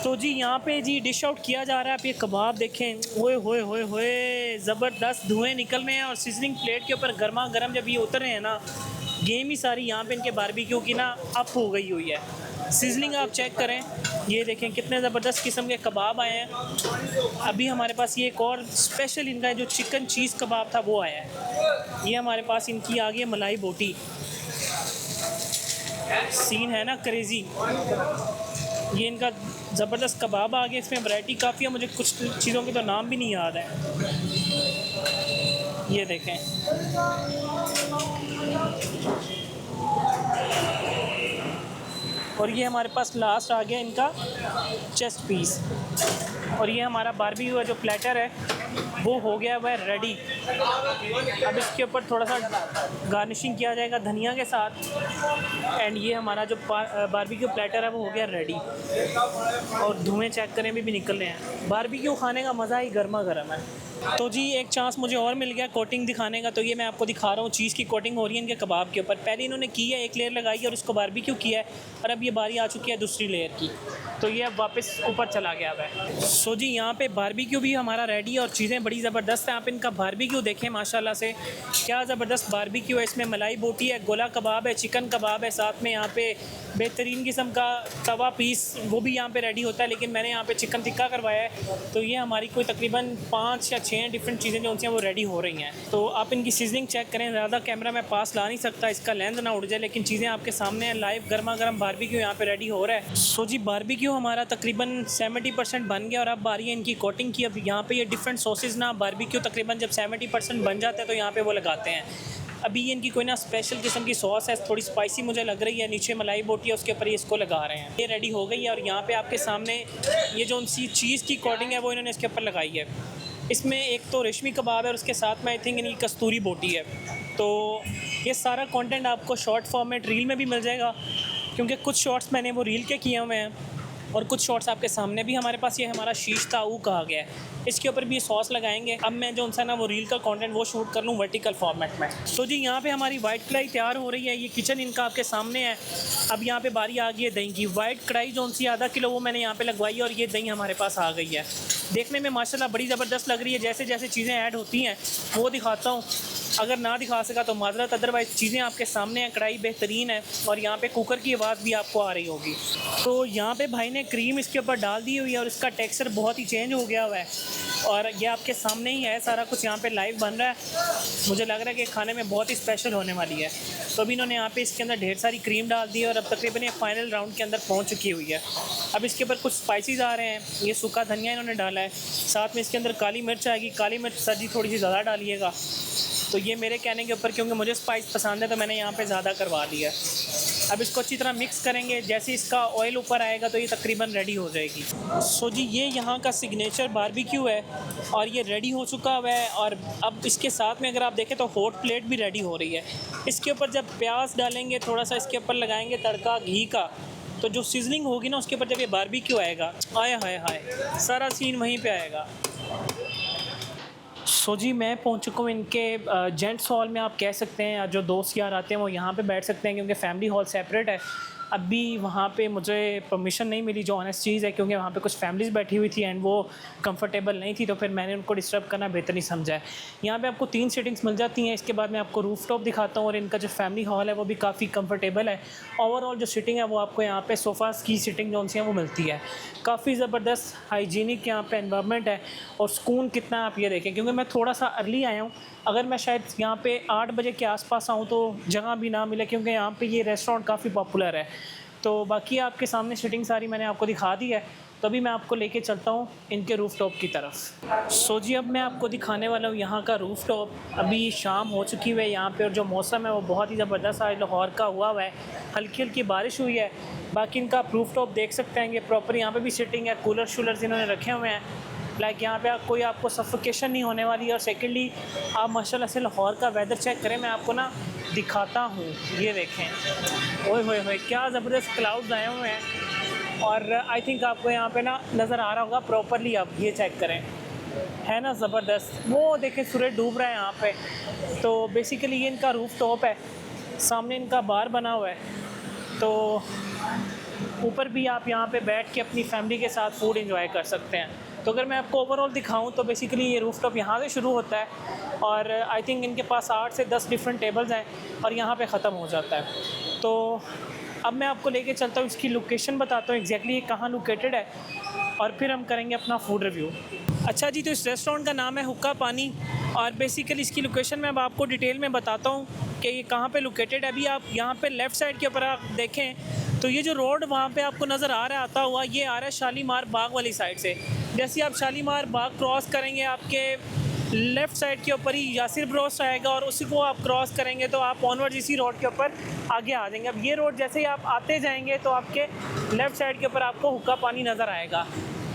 तो जी यहाँ पे जी डिश आउट किया जा रहा है। आप ये कबाब देखें, ओए होए होए होए, ज़बरदस्त धुएं निकल रहे हैं और सीजनिंग प्लेट के ऊपर गर्मा गर्म जब ये उतर रहे हैं ना, गेम ही सारी यहाँ पे इनके बारबेक्यू की ना अप हो गई हुई है। सीजनिंग आप चेक करें, ये देखें कितने ज़बरदस्त किस्म के कबाब आए हैं। अभी हमारे पास ये एक और स्पेशल इनका जो चिकन चीज़ कबाब था वो आया है। ये हमारे पास इनकी आ गई है मलाई बोटी। सीन है ना क्रेज़ी। ये इनका ज़बरदस्त कबाब आ गया। इसमें वैरायटी काफ़ी है, मुझे कुछ चीज़ों के तो नाम भी नहीं याद है। ये देखें, और ये हमारे पास लास्ट आ गया इनका चेस्ट पीस। और ये हमारा बारबेक्यू का जो प्लेटर है वो हो गया हुआ है रेडी। अब इसके ऊपर थोड़ा सा गार्निशिंग किया जाएगा धनिया के साथ। एंड ये हमारा जो बारबेक्यू प्लेटर है वो हो गया रेडी। और धुएं चेक करें भी निकल रहे हैं। बारबेक्यू खाने का मज़ा ही गर्मा गर्म है। तो जी एक चांस मुझे और मिल गया कोटिंग दिखाने का। तो ये मैं आपको दिखा रहा हूँ, चीज़ की कोटिंग हो रही है इनके कबाब के ऊपर। पहले इन्होंने की है, एक लेयर लगाई और उसको बारबेक्यू किया है, और अब ये बारी आ चुकी है दूसरी लेयर की। तो ये अब वापस ऊपर चला गया है। सो जी यहाँ पे बारबेक्यू भी हमारा रेडी है और चीज़ें बड़ी ज़बरदस्त हैं। आप इनका बारबेक्यू देखें माशाल्लाह से, क्या ज़बरदस्त बारबेक्यू है। इसमें मलाई बोटी है, गोला कबाब है, चिकन कबाब है, साथ में यहाँ पे बेहतरीन किस्म का तवा पीस वो भी यहाँ पे रेडी होता है। लेकिन मैंने यहाँ पे चिकन टिक्का करवाया है। तो ये हमारी कोई तकरीबन 5 या 6 डिफरेंट चीज़ें जो उनसे वो रेडी हो रही हैं। तो आप इनकी सीजनिंग चेक करें। ज़्यादा कैमरा मैं पास ला नहीं सकता, इसका लेंथ ना उड़ जाए, लेकिन चीज़ें आपके सामने हैं लाइव। गर्मा गर्म बारबेक्यू यहाँ पे रेडी हो रहा है। सो जी बारबेक्यू हमारा तकरीबन 70% बन गया और अब बारी है इनकी कोटिंग की। अब यहाँ पे ये डिफरेंट सॉसेज ना बारबेक्यू तकरीबन जब 70% बन जाता है तो यहाँ पे वो लगाते हैं। अभी ये इनकी कोई ना स्पेशल किस्म की सॉस है, थोड़ी स्पाइसी मुझे लग रही है। नीचे मलाई बोटी है, उसके ऊपर ये इसको लगा रहे हैं। ये रेडी हो गई है और यहाँ पे आपके सामने ये जो उनकी चीज़ की कोटिंग है वो इन्होंने इसके ऊपर लगाई है। इसमें एक तो रेशमी कबाब है और उसके साथ में आई थिंक इनकी कस्तूरी बोटी है। तो ये सारा कंटेंट आपको शॉर्ट फॉर्मेट रील में भी मिल जाएगा, क्योंकि कुछ शॉर्ट्स मैंने वो रील के किए हुए हैं और कुछ शॉर्ट्स आपके सामने भी। हमारे पास ये हमारा शीश ताऊ कहा गया है, इसके ऊपर भी ये सॉस लगाएंगे। अब मैं जो उनसे ना वो रील का कंटेंट वो शूट कर लूँ वर्टिकल फॉर्मेट में। तो जी यहाँ पे हमारी वाइट कढ़ाई तैयार हो रही है। ये किचन इनका आपके सामने है। अब यहाँ पे बारी आ गई है दही की। वाइट कढ़ाई जो उनसी आधा किलो वो मैंने यहाँ पे लगवाई है और ये दही हमारे पास आ गई है। देखने में माशाल्लाह बड़ी ज़बरदस्त लग रही है। जैसे जैसे चीज़ें ऐड होती हैं वो दिखाता हूँ, अगर ना दिखा सका तो माजरत। अदरवाइज़ चीज़ें आपके सामने हैं। कढ़ाई बेहतरीन है और यहाँ पे कुकर की आवाज़ भी आपको आ रही होगी। तो यहाँ पे भाई ने क्रीम इसके ऊपर डाल दी हुई है और इसका टेक्सचर बहुत ही चेंज हो गया हुआ है और ये आपके सामने ही है। सारा कुछ यहाँ पे लाइव बन रहा है। मुझे लग रहा है कि खाने में बहुत ही स्पेशल होने वाली है। तो अभी इन्होंने यहाँ पे इसके अंदर ढेर सारी क्रीम डाल दी है और अब तकरीबन ये फाइनल राउंड के अंदर पहुँच चुकी हुई है। अब इसके ऊपर कुछ स्पाइसेस आ रहे हैं। ये सूखा धनिया इन्होंने डाला है, साथ में इसके अंदर काली मिर्च आएगी। काली मिर्च सर जी थोड़ी सी ज़्यादा डालिएगा। तो ये मेरे कहने के ऊपर, क्योंकि मुझे स्पाइस पसंद है तो मैंने यहाँ पे ज़्यादा करवा दिया। अब इसको अच्छी तरह मिक्स करेंगे। जैसे इसका ऑयल ऊपर आएगा तो ये तकरीबन रेडी हो जाएगी। सो जी ये यहाँ का सिग्नेचर बारबेक्यू है और ये रेडी हो चुका हुआ है। और अब इसके साथ में अगर आप देखें तो हॉट प्लेट भी रेडी हो रही है। इसके ऊपर जब प्याज डालेंगे, थोड़ा सा इसके ऊपर लगाएंगे तड़का घी का, तो जो सीजनिंग होगी ना उसके ऊपर जब ये बारबेक्यू आएगा, आया हाय हाय, सारा सीन वहीं पे आएगा। सो जी मैं पहुंच चुका हूँ इनके जेंट्स हॉल में, आप कह सकते हैं। जो दोस्त यार आते हैं वो यहाँ पे बैठ सकते हैं, क्योंकि फैमिली हॉल सेपरेट है। अभी वहाँ पे मुझे परमिशन नहीं मिली, जो ऑनेस्ट चीज़ है, क्योंकि वहाँ पे कुछ फैमिलीज़ बैठी हुई थी एंड वो कंफर्टेबल नहीं थी, तो फिर मैंने उनको डिस्टर्ब करना बेहतर नहीं समझा है। यहाँ पे आपको 3 सीटिंग्स मिल जाती हैं। इसके बाद मैं आपको रूफ टॉप दिखाता हूँ और इनका जो फैमिली हॉल है वो भी काफ़ी कंफर्टेबल है। ओवरऑल जो सीटिंग है वो आपको यहाँ पे सोफ़ाज़ की सीटिंग जो है वो मिलती है। काफ़ी ज़बरदस्त हाइजीनिक यहाँ पे एनवायरनमेंट है और सुकून कितना आप ये देखें। क्योंकि मैं थोड़ा सा अर्ली आया हूँ, अगर मैं शायद यहाँ पे 8 बजे के आसपास आऊँ तो जगह भी ना मिले, क्योंकि यहाँ पे ये रेस्टोरेंट काफ़ी पॉपुलर है। तो बाकी आपके सामने सीटिंग सारी मैंने आपको दिखा दी है। तो अभी मैं आपको लेके चलता हूँ इनके रूफ़ टॉप की तरफ। सो जी अब मैं आपको दिखाने वाला हूँ यहाँ का रूफ़ टॉप। अभी शाम हो चुकी है यहाँ पे और जो मौसम है वो बहुत ही ज़बरदस्त आज लाहौर का हुआ है। हल्की हल्की बारिश हुई है। बाकी इनका आप रूफ़ टॉप देख सकते हैं। ये प्रॉपर यहाँ पे भी सीटिंग है, कूलर शूलर इन्होंने रखे हुए हैं। लाइक यहाँ पे कोई आपको सफोकेशन नहीं होने वाली है। और सेकेंडली आप माशाल्लाह से लाहौर का वेदर चेक करें। मैं आपको ना दिखाता हूँ, ये देखें, ओए होए होए क्या ज़बरदस्त क्लाउड्स आए हुए हैं। और आई थिंक आपको यहाँ पे ना नज़र आ रहा होगा प्रॉपरली, आप ये चेक करें, है ना ज़बरदस्त। वो देखें सूरज डूब रहा है यहाँ पे। तो बेसिकली ये इनका रूफ़ टॉप है, सामने इनका बार बना हुआ है। तो ऊपर भी आप यहाँ पे बैठ के अपनी फैमिली के साथ फूड एंजॉय कर सकते हैं। तो अगर मैं आपको ओवरऑल दिखाऊं तो बेसिकली ये रूफटॉप यहाँ से शुरू होता है और आई थिंक इनके पास 8 से 10 डिफरेंट टेबल्स हैं और यहाँ पे ख़त्म हो जाता है। तो अब मैं आपको लेके चलता हूँ, इसकी लोकेशन बताता हूँ एग्जैक्टली ये कहाँ लोकेटेड है और फिर हम करेंगे अपना फूड रिव्यू। अच्छा जी, तो इस रेस्टोरेंट का नाम है हुक्का पानी और बेसिकली इसकी लोकेशन मैं अब आपको डिटेल में बताता हूँ कि ये कहाँ पे लोकेटेड है। अभी आप यहाँ पे लेफ़्ट साइड के ऊपर आप देखें तो ये जो रोड वहाँ पे आपको नज़र आ रहा है आता हुआ, ये आ रहा है शालीमार बाग वाली साइड से। जैसे आप शालीमार बाग क्रॉस करेंगे आपके लेफ़्ट साइड के ऊपर ही यासिर ब्रोस्ट आएगा और उसी को आप क्रॉस करेंगे तो आप ऑनवर्ड इसी रोड के ऊपर आगे आ जाएंगे। अब ये रोड जैसे ही आप आते जाएंगे तो आपके लेफ़्ट साइड के ऊपर आपको हुक्का पानी नज़र आएगा।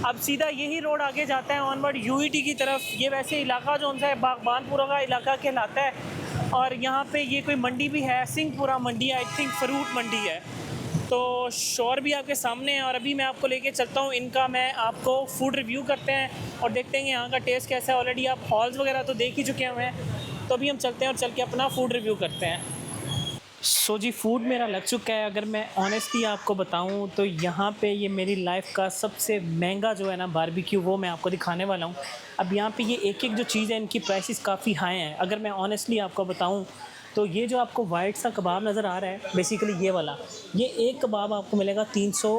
अब सीधा यही रोड आगे जाता है ऑनवर्ड यूईटी की तरफ। ये वैसे इलाका जो है बागबानपुरा का इलाका कहलाता है और यहाँ पे ये कोई मंडी भी है, सिंहपुरा मंडी, आई थिंक फ्रूट मंडी है। तो शोर भी आपके सामने है और अभी मैं आपको लेके चलता हूँ इनका, मैं आपको फूड रिव्यू करते हैं और देखते हैं यहाँ का टेस्ट कैसा है। ऑलरेडी आप हॉल्स वगैरह तो देख ही चुके हैं, तो अभी हम चलते हैं और चल के अपना फूड रिव्यू करते हैं। सो जी, फूड मेरा लग चुका है। अगर मैं ऑनेस्टली आपको बताऊं तो यहाँ पे ये मेरी लाइफ का सबसे महंगा जो है ना बारबेक्यू, वो मैं आपको दिखाने वाला हूँ। अब यहाँ पे ये एक एक जो चीज़ है इनकी प्राइसेस काफ़ी हाई हैं। अगर मैं ऑनेस्टली आपको बताऊँ तो ये जो आपको वाइट सा कबाब नज़र आ रहा है, बेसिकली ये वाला, ये एक कबाब आपको मिलेगा 300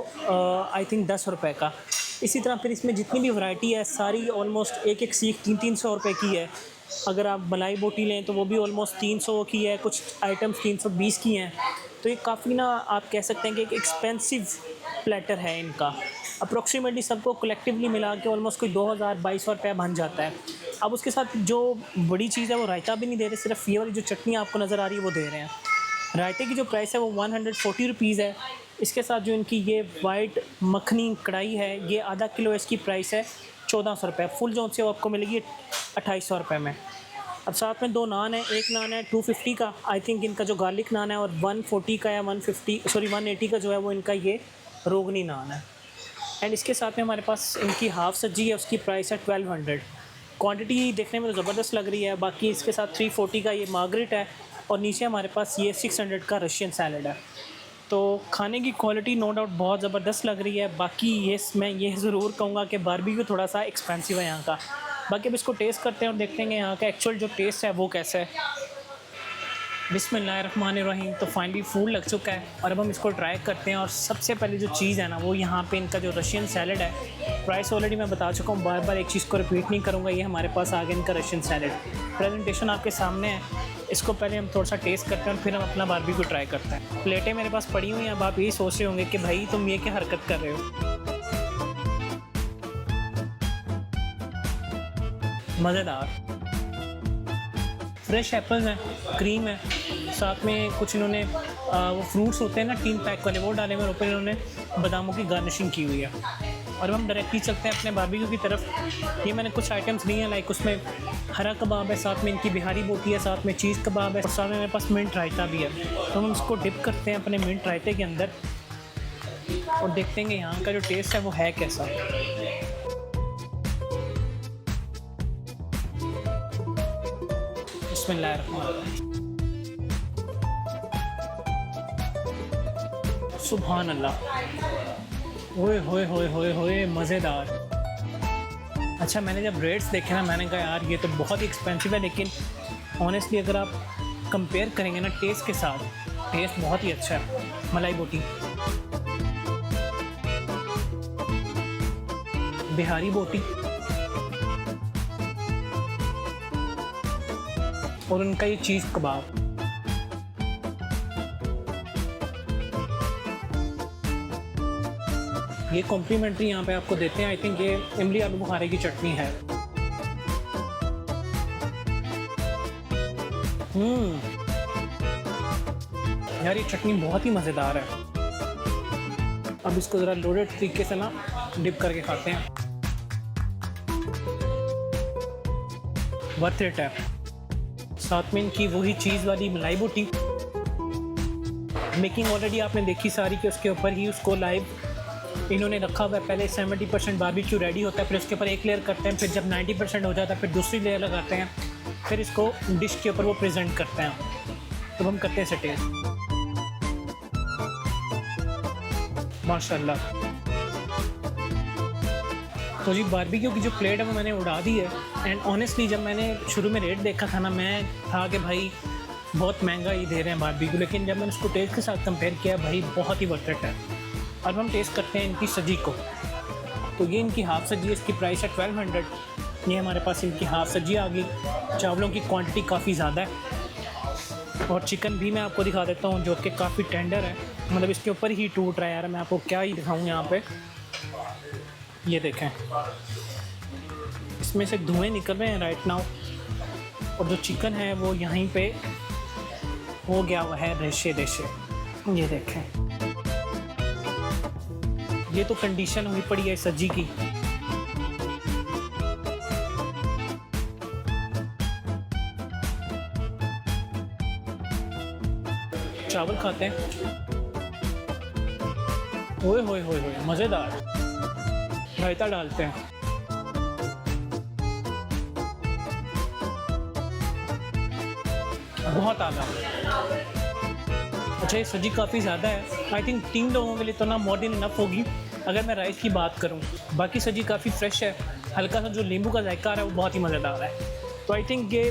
आई थिंक 10 रुपये का। इसी तरह फिर इसमें जितनी भी वैरायटी है सारी ऑलमोस्ट एक एक सीख 300 रुपये की है। अगर आप मलाई बोटी लें तो वो भी ऑलमोस्ट 300 की है, कुछ आइटम्स 320 की हैं। तो ये काफ़ी ना आप कह सकते हैं कि एक एक्सपेंसिव प्लेटर है इनका। अप्रोक्सीमेटली सबको कलेक्टिवली मिला के ऑलमोस्ट कोई 2000-2200 रुपये बन जाता है। अब उसके साथ जो बड़ी चीज़ है वो रायता भी नहीं दे रहे, सिर्फ ये वाली जो चटनी आपको नज़र आ रही है वो दे रहे हैं। रायते की जो प्राइस है वो 140 रुपीज़ है। इसके साथ जो इनकी ये वाइट मखनी कढ़ाई है, ये आधा किलो इसकी प्राइस है 1400 रुपये। फुल जो से वो आपको मिलेगी 2800 रुपये में। अब साथ में 2 नान है, एक नान है 250 का, आई थिंक इनका जो गार्लिक नान है, और 140 का या 180 का जो है वो इनका ये रोगनी नान है। एंड इसके साथ में हमारे पास इनकी हाफ़ सब्जी है, उसकी प्राइस है 1200। क्वांटिटी देखने में तो ज़बरदस्त लग रही है। बाकी इसके साथ 340 का ये मार्गरेट है और नीचे हमारे पास ये 600 का रशियन सैलड है। तो खाने की क्वालिटी नो डाउट बहुत ज़बरदस्त लग रही है। बाकी ये मैं ये ज़रूर कहूँगा कि बारबेक्यू थोड़ा सा एक्सपेंसिव है यहाँ का। बाकी अब इसको टेस्ट करते हैं और देखते हैं यहाँ का एक्चुअल जो टेस्ट है वो कैसा है। बिस्मिल्लाहिर्रहमानिर्रहीम। तो फाइनली फूड लग चुका है और अब हम इसको ट्राई करते हैं। और सबसे पहले जो चीज़ है ना वो यहाँ पे इनका जो रशियन सैलड है, प्राइस ऑलरेडी मैं बता चुका हूँ, बार बार एक चीज़ को रिपीट नहीं करूँगा। ये हमारे पास आ गया इनका रशियन सैलड, प्रेजेंटेशन आपके सामने है। इसको पहले हम थोड़ा सा टेस्ट करते हैं और फिर हम अपना बारबेक्यू ट्राई करते हैं। प्लेटें मेरे पास पड़ी हुई हैं। अब आप यही सोच रहे होंगे कि भाई तुम ये क्या हरकत कर रहे हो। मज़ेदार फ्रेश एप्पल्स हैं, क्रीम है, साथ में कुछ इन्होंने वो फ्रूट्स होते हैं ना टीन पैक वाले, वो डाले हुए, ऊपर इन्होंने बादामों की गार्निशिंग की हुई है। और हम डायरेक्टली चलते हैं अपने बारबेक्यू की तरफ। ये मैंने कुछ आइटम्स ली हैं, लाइक उसमें हरा कबाब है, साथ में इनकी बिहारी बोटी है, साथ में चीज़ कबाब है और साथ में मेरे पास मिंट रायता भी है। तो हम इसको डिप करते हैं अपने मिंट रायते के अंदर और देखते हैं कि यहाँ का जो टेस्ट है वो है कैसा। सुभान अल्लाह, ओए होए होए होए होए, मज़ेदार। अच्छा, मैंने जब रेट्स देखे ना मैंने कहा यार ये तो बहुत ही एक्सपेंसिव है, लेकिन ऑनेस्टली अगर आप कंपेयर करेंगे ना टेस्ट के साथ, टेस्ट बहुत ही अच्छा है। मलाई बोटी, बिहारी बोटी और उनका ये चीज़ कबाब, ये कॉम्प्लीमेंट्री यहाँ पे आपको देते हैं। आई थिंक ये इमली आलू बुखारे की चटनी है। यार ये चटनी बहुत ही मज़ेदार है। अब इसको ज़रा लोडेड तरीके से ना डिप करके खाते हैं, वर्थ इट है। साथ में इनकी वही चीज़ वाली मलाई बोटी, मेकिंग ऑलरेडी आपने देखी सारी, कि उसके ऊपर ही उसको लाइव इन्होंने रखा हुआ है। पहले 70% बारबेक्यू रेडी होता है, फिर उसके ऊपर एक लेयर करते हैं, फिर जब 90% हो जाता है फिर दूसरी लेयर लगाते हैं, फिर इसको डिश के ऊपर वो प्रेजेंट करते हैं। तो हम करते हैं इसे टेस्ट। माशाल्लाह। तो जी बारबेक्यू की जो प्लेट है वो मैंने उड़ा दी है। एंड ऑनेस्टली जब मैंने शुरू में रेट देखा था ना, मैं था कि भाई बहुत महंगा ही दे रहे हैं बारबेक्यू, लेकिन जब मैंने उसको टेस्ट के साथ कंपेयर किया भाई बहुत ही वर्थ इट है। अब हम टेस्ट करते हैं इनकी सब्जी को। तो ये इनकी हाफ़ सब्जी है, इसकी प्राइस है 1200। ये हमारे पास इनकी हाफ़ सब्जी आ गई। चावलों की क्वांटिटी काफ़ी ज़्यादा है और चिकन भी मैं आपको दिखा देता हूँ जो कि काफ़ी टेंडर है, मतलब इसके ऊपर ही टूट रहा है यार। मैं आपको क्या ही दिखाऊँ यहाँ पे, ये देखें इसमें से धुएँ निकल रहे हैं राइट नाउ। और जो चिकन है वो यहीं पे हो गया हुआ है रेशे रेशे, ये देखें। ये तो कंडीशन हुई पड़ी है सब्जी की। चावल खाते हैं, ओए होए होए होए मज़ेदार। रायता डालते हैं, बहुत आला। अच्छा ये सब्जी काफ़ी ज़्यादा है, आई थिंक 3 लोगों के लिए तो ना मोर देन इनफ होगी अगर मैं राइस की बात करूं। बाकी सब्जी काफ़ी फ्रेश है, हल्का सा जो नींबू का जायका आ रहा है वो बहुत ही मज़ेदार है। तो आई थिंक ये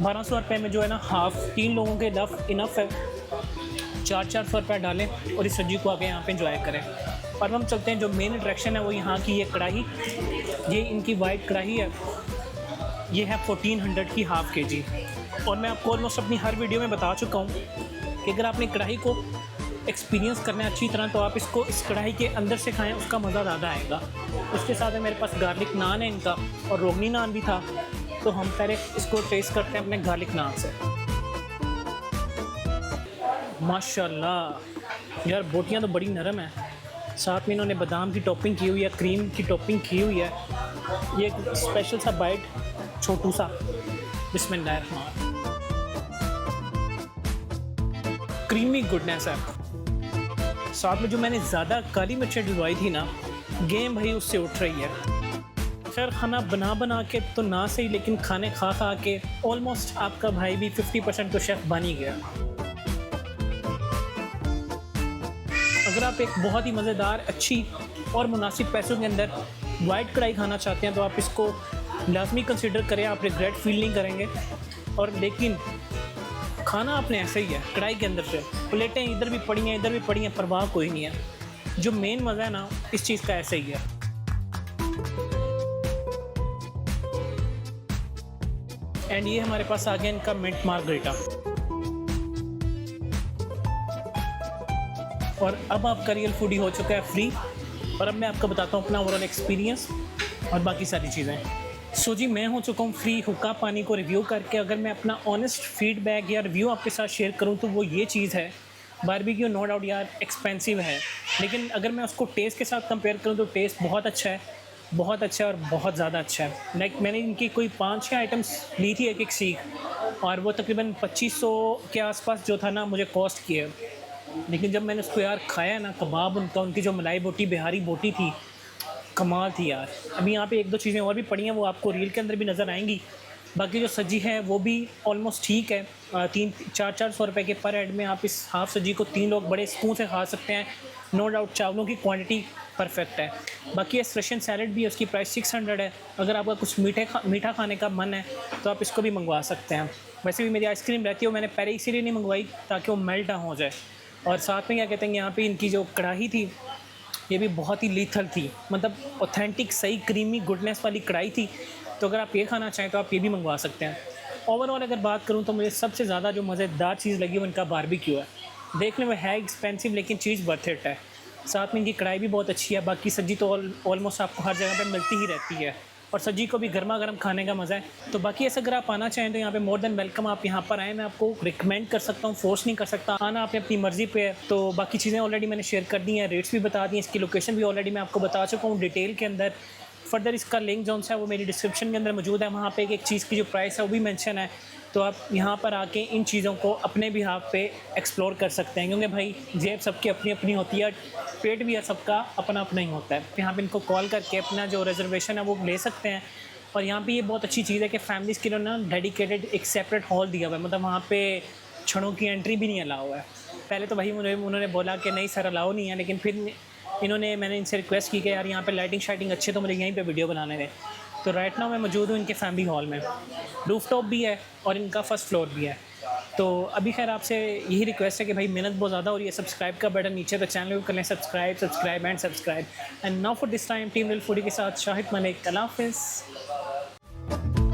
1200 रुपये में जो है ना हाफ़ 3 लोगों के इनफ है। 400 रुपये डालें और इस सब्जी को आके यहाँ पे इंजॉय करें। और हम चलते हैं, जो मेन अट्रैक्शन है वो यहाँ की ये कढ़ाई, ये इनकी वाइट कढ़ाई है। ये है 1400 की हाफ़ केजी। और मैं आपको ऑलमोस्ट अपनी हर वीडियो में बता चुका हूँ कि अगर आपने कढ़ाई को एक्सपीरियंस करना है अच्छी तरह तो आप इसको इस कढ़ाई के अंदर से खाएं, उसका मज़ा ज़्यादा आएगा। उसके साथ में मेरे पास गार्लिक नान है इनका, और रोगनी नान भी था। तो हम पहले इसको टेस्ट करते हैं अपने गार्लिक नान से। माशाल्लाह यार बोटियाँ तो बड़ी नरम है, साथ में इन्होंने बादाम की टॉपिंग की हुई है, क्रीम की टॉपिंग की हुई है। ये एक स्पेशल सा बाइट छोटू सा, बिस्मिल्लाह। क्रीमी गुडनेस है, साथ में जो मैंने ज़्यादा काली मिर्चें डलवाई थी ना, गेम भाई उससे उठ रही है। खैर खाना बना के तो ना सही, लेकिन खाने खा खा के ऑलमोस्ट आपका भाई भी 50% तो शेफ़ बन ही गया। अगर आप एक बहुत ही मज़ेदार अच्छी और मुनासिब पैसों के अंदर वाइट कढ़ाई खाना चाहते हैं तो आप इसको लाजमी कंसिडर करें, आप रिग्रेट फील नहीं करेंगे। और लेकिन खाना आपने ऐसे ही है कढ़ाई के अंदर से, प्लेटें इधर भी पड़ी हैं इधर भी पड़ी हैं, परवाह कोई नहीं है। जो मेन मज़ा है ना इस चीज़ का ऐसे ही है। एंड ये हमारे पास आ गया इनका मिंट मार्गरीटा। और अब आपका रियल फूडी हो चुका है फ्री। और अब मैं आपको बताता हूँ अपना ओवरऑल एक्सपीरियंस और बाकी सारी चीज़ें। सो जी मैं हो चुका हूँ फ्री हुक्का पानी को रिव्यू करके। अगर मैं अपना ऑनेस्ट फीडबैक या रिव्यू आपके साथ शेयर करूँ तो वो ये चीज़ है, बारबेक्यू नो डाउट यार एक्सपेंसिव है, लेकिन अगर मैं उसको टेस्ट के साथ कंपेयर करूँ तो टेस्ट बहुत अच्छा है, बहुत अच्छा है और बहुत ज़्यादा अच्छा है। लाइक मैंने इनकी कोई 5-6 आइटम्स ली थी एक सीख, और वो तकरीबन 2500 के आसपास जो था ना मुझे कॉस्ट किया। लेकिन जब मैंने उसको यार खाया ना, कबाब उनका, उनकी जो मलाई बोटी बिहारी बोटी थी, कमाल थी यार। अभी यहाँ पे 1-2 चीज़ें और भी पड़ी हैं, वो आपको रील के अंदर भी नज़र आएंगी। बाकी जो सब्जी है वो भी ऑलमोस्ट ठीक है। 300-400 रुपये के पर हेड में आप इस हाफ़ सब्जी को 3 लोग बड़े सुकून से खा सकते हैं। नो डाउट चावलों की क्वांटिटी परफेक्ट है। बाकी इस रशियन सैलड भी है, उसकी प्राइस 600 है। अगर आपका कुछ मीठा खाने का मन है तो आप इसको भी मंगवा सकते हैं। वैसे भी मेरी आइसक्रीम रहती है, मैंने पहले इसीलिए नहीं मंगवाई ताकि वो मेल्ट ना हो जाए। और साथ में क्या कहते हैं, यहाँ पे इनकी जो कढ़ाई थी ये भी बहुत ही लीथल थी, मतलब ऑथेंटिक सही क्रीमी गुडनेस वाली कढ़ाई थी। तो अगर आप ये खाना चाहें तो आप ये भी मंगवा सकते हैं। ओवरऑल अगर बात करूँ तो मुझे सबसे ज़्यादा जो मज़ेदार चीज़ लगी वो इनका बारबेक्यू है। देखने में है एक्सपेंसिव लेकिन चीज़ वर्थ इट है। साथ में इनकी कढ़ाई भी बहुत अच्छी है। बाकी सब्जी तो ऑलमोस्ट आपको हर जगह पे मिलती ही रहती है, और सब्जी को भी गर्मा गर्म खाने का मज़ा है। तो बाकी ऐसा अगर आप आना चाहें तो यहाँ पे मोर देन वेलकम, आप यहाँ पर आएँ। मैं आपको रिकमेंड कर सकता हूँ, फोर्स नहीं कर सकता, आना आपने अपनी मर्ज़ी पे है। तो बाकी चीज़ें ऑलरेडी मैंने शेयर कर दी हैं, रेट्स भी बता दी हैं, इसकी लोकेशन भी ऑलरेडी मैं आपको बता चुका हूँ डिटेल के अंदर। फर्दर इसका लिंक जो है वो मेरी डिस्क्रिप्शन के अंदर मौजूद है, वहाँ पे एक चीज़ की जो प्राइस है वो भी मेंशन है। तो आप यहाँ पर आके इन चीज़ों को अपने भी हाथ पे एक्सप्लोर कर सकते हैं, क्योंकि भाई जेब सबकी अपनी अपनी होती है, पेट भी है सबका अपना अपना ही होता है। यहाँ पे इनको कॉल करके अपना जो रिजर्वेशन है वो ले सकते हैं। और यहाँ पे ये बहुत अच्छी चीज़ है कि फैमिलीज़ के लिए ना डेडिकेटेड एक सेपरेट हॉल दिया हुआ है, मतलब वहाँ पे छड़ों की एंट्री भी नहीं अलाउ है। पहले तो भाई उन्होंने बोला कि नहीं सर अलाउ नहीं है, लेकिन फिर मैंने इनसे रिक्वेस्ट की कि यार यहाँ पे लाइटिंग शाइटिंग अच्छी, तो मुझे यहीं पे वीडियो बनाने दें। तो राइट नाउ मैं मौजूद हूँ इनके फैमिली हॉल में। रूफ टॉप भी है और इनका फर्स्ट फ्लोर भी है। तो अभी खैर आपसे यही रिक्वेस्ट है कि भाई मेहनत बहुत ज़्यादा, और ये सब्सक्राइब का बटन नीचे, तो चैनल को कर लें subscribe and now for this time team real foodie के साथ शाहिद मलिक। अल्लाह हाफ़िज़।